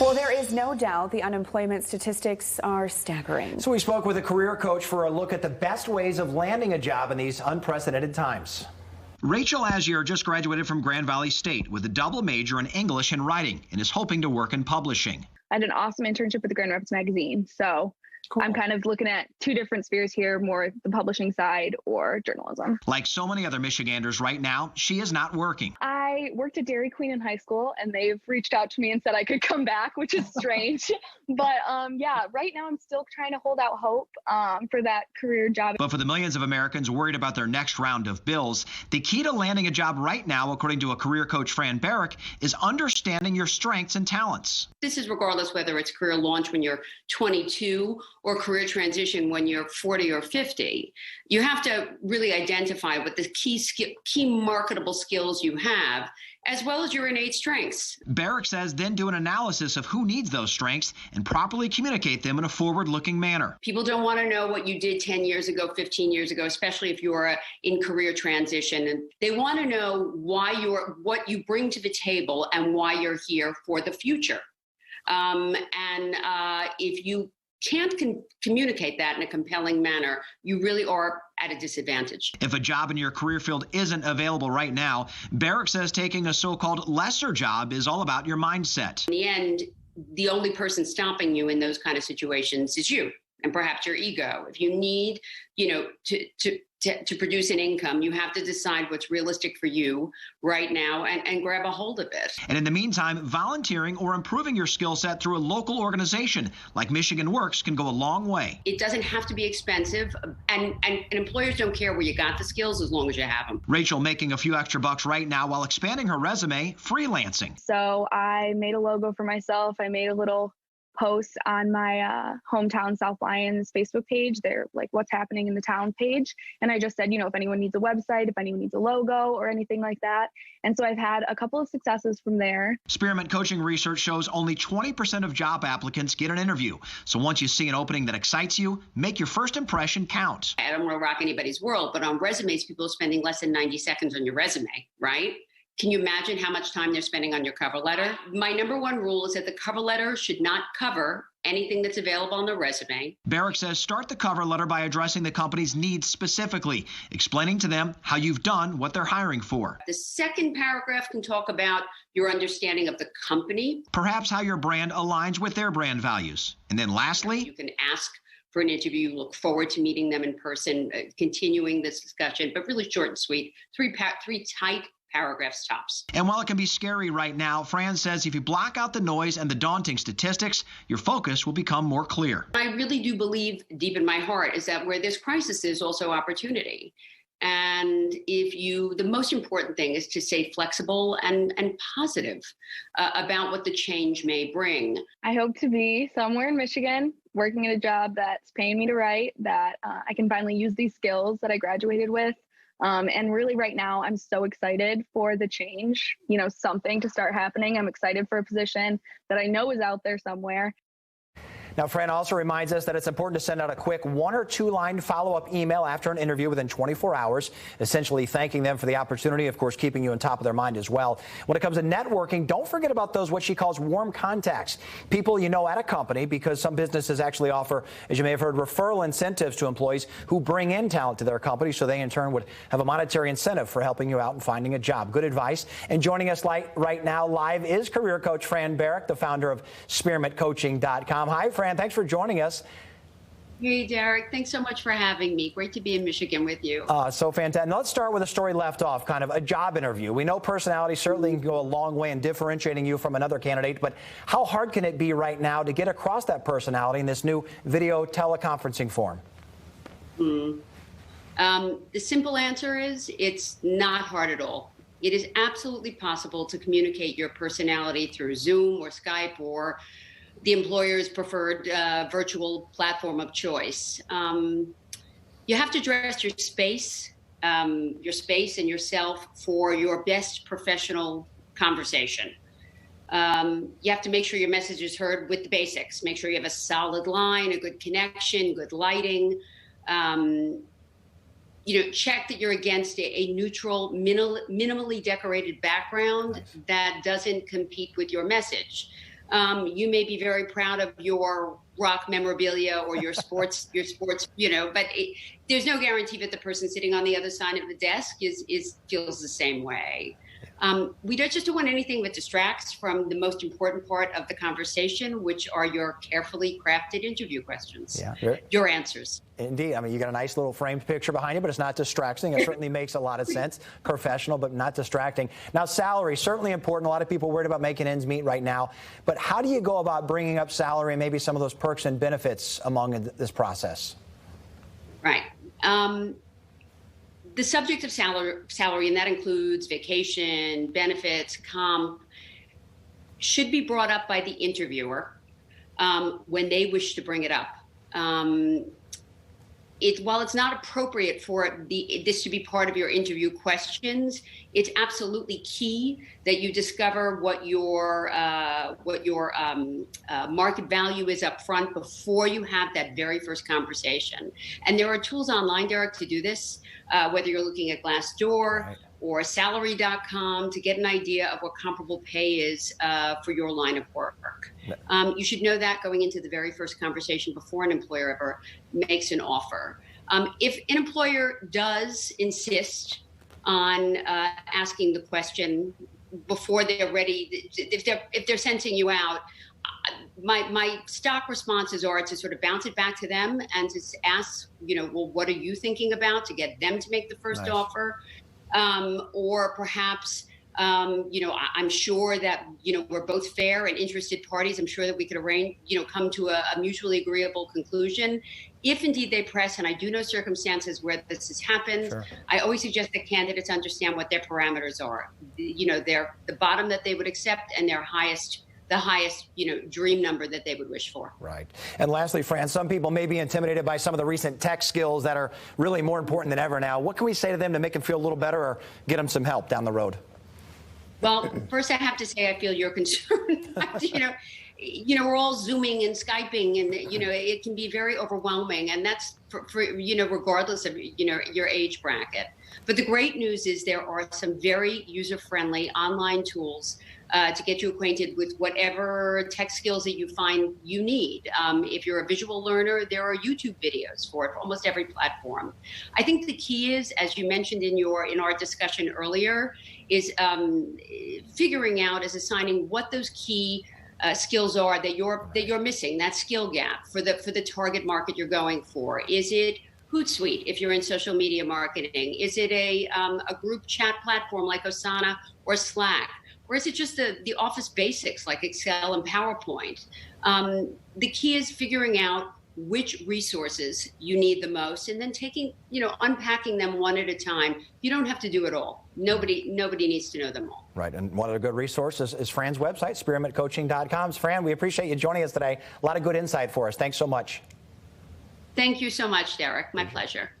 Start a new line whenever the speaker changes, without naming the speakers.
Well, there is no doubt the unemployment statistics are staggering.
So we spoke with a career coach for a look at the best ways of landing a job in these unprecedented times.
Rachel Azier just graduated from Grand Valley State with a double major in English and writing and is hoping to work in publishing.
I had an awesome internship with the Grand Rapids Magazine. So cool. I'm kind of looking at two different spheres here, more the publishing side or journalism.
Like so many other Michiganders right now, she is not working.
I worked at Dairy Queen in high school, and they've reached out to me and said I could come back, which is strange. But yeah, right now I'm still trying to hold out hope for that career job.
But for the millions of Americans worried about their next round of bills, the key to landing a job right now, according to a career coach, Fran Berrick, is understanding your strengths and talents.
This is regardless whether it's career launch when you're 22 or career transition when you're 40 or 50. You have to really identify what the key marketable skills you have, as well as your innate strengths.
Berrick says then do an analysis of who needs those strengths and properly communicate them in a forward-looking manner.
People don't want to know what you did 10 years ago, 15 years ago, especially if you're in career transition. And they want to know what you bring to the table and why you're here for the future. If you can't communicate that in a compelling manner, you really are at a disadvantage.
If a job in your career field isn't available right now, Berrick says taking a so-called lesser job is all about your mindset.
In the end, the only person stopping you in those kind of situations is you and perhaps your ego. If you need, to produce an income, you have to decide what's realistic for you right now and grab a hold of it.
And in the meantime, volunteering or improving your skill set through a local organization like Michigan Works can go a long way.
It doesn't have to be expensive, and employers don't care where you got the skills as long as you have them.
Rachel making a few extra bucks right now while expanding her resume, freelancing.
So I made a logo for myself. I made a little post on my hometown South Lyons Facebook page. They're like what's happening in the town page. And I just said, if anyone needs a website, if anyone needs a logo or anything like that. And so I've had a couple of successes from there.
Spearmint Coaching research shows only 20% of job applicants get an interview. So once you see an opening that excites you, make your first impression count.
I don't want to rock anybody's world, but on resumes, people are spending less than 90 seconds on your resume, right? Can you imagine how much time they're spending on your cover letter? My number one rule is that the cover letter should not cover anything that's available on the resume.
Berrick says start the cover letter by addressing the company's needs specifically, explaining to them how you've done what they're hiring for.
The second paragraph can talk about your understanding of the company.
Perhaps how your brand aligns with their brand values. And then lastly,
you can ask for an interview, look forward to meeting them in person, continuing this discussion, but really short and sweet. Three tight paragraphs tops.
And while it can be scary right now, Fran says if you block out the noise and the daunting statistics, your focus will become more clear.
I really do believe deep in my heart is that where there's crisis, there's also opportunity. And the most important thing is to stay flexible and positive about what the change may bring.
I hope to be somewhere in Michigan working at a job that's paying me to write, that I can finally use these skills that I graduated with. And really right now, I'm so excited for the change, something to start happening. I'm excited for a position that I know is out there somewhere.
Now, Fran also reminds us that it's important to send out a quick 1 or 2 line follow-up email after an interview within 24 hours, essentially thanking them for the opportunity, of course, keeping you on top of their mind as well. When it comes to networking, don't forget about those what she calls warm contacts, people you know at a company, because some businesses actually offer, as you may have heard, referral incentives to employees who bring in talent to their company, so they in turn would have a monetary incentive for helping you out and finding a job. Good advice. And joining us right now live is career coach Fran Berrick, the founder of SpearmintCoaching.com. Hi, Fran. Thanks for joining us.
Hey, Derek. Thanks so much for having me. Great to be in Michigan with you.
So fantastic. Now let's start with a story left off, kind of a job interview. We know personality certainly can go a long way in differentiating you from another candidate, but how hard can it be right now to get across that personality in this new video teleconferencing form?
The simple answer is it's not hard at all. It is absolutely possible to communicate your personality through Zoom or Skype or the employer's preferred virtual platform of choice. You have to dress your space and yourself for your best professional conversation. You have to make sure your message is heard with the basics. Make sure you have a solid line, a good connection, good lighting. Check that you're against a neutral, minimally decorated background that doesn't compete with your message. You may be very proud of your rock memorabilia or your sports, but there's no guarantee that the person sitting on the other side of the desk feels the same way. We just don't want anything that distracts from the most important part of the conversation, which are your carefully crafted interview questions, your answers.
Indeed. I mean, you got a nice little framed picture behind you, but it's not distracting. It certainly makes a lot of sense. Professional, but not distracting. Now, salary, certainly important. A lot of people are worried about making ends meet right now. But how do you go about bringing up salary and maybe some of those perks and benefits among this process?
Right. The subject of salary, and that includes vacation, benefits, comp, should be brought up by the interviewer when they wish to bring it up. While it's not appropriate for this to be part of your interview questions, it's absolutely key that you discover what your market value is up front before you have that very first conversation. And there are tools online, Derek, to do this, whether you're looking at Glassdoor or salary.com to get an idea of what comparable pay is for your line of work. You should know that going into the very first conversation before an employer ever makes an offer. If an employer does insist on asking the question before they're ready, if they're sensing you out, my stock responses are to sort of bounce it back to them and to ask, well, what are you thinking about, to get them to make the first offer? Or perhaps, I'm sure that, we're both fair and interested parties. I'm sure that we could arrange, come to a mutually agreeable conclusion. If indeed they press, and I do know circumstances where this has happened, I always suggest that candidates understand what their parameters are. They're the bottom that they would accept and the highest, dream number that they would wish for.
Right. And lastly, Fran, some people may be intimidated by some of the recent tech skills that are really more important than ever now. What can we say to them to make them feel a little better or get them some help down the road?
Well, first I have to say I feel your concern. We're all Zooming and Skyping, and it can be very overwhelming, and that's for regardless of your age bracket. But the great news is there are some very user-friendly online tools to get you acquainted with whatever tech skills that you find you need. If you're a visual learner, there are YouTube videos for it for almost every platform. I think the key is, as you mentioned in our discussion earlier, is figuring out, as assigning what those key skills are that you're missing, that skill gap for the target market you're going for. Is it Hootsuite if you're in social media marketing? Is it a group chat platform like Asana or Slack? Or is it just the office basics like Excel and PowerPoint? The key is figuring out which resources you need the most, and then unpacking them one at a time. You don't have to do it all. Nobody needs to know them all. Right, and one of the good resources is Fran's website, spearmintcoaching.com. Fran, we appreciate you joining us today. A lot of good insight for us. Thanks so much. Thank you so much, Derek. My pleasure.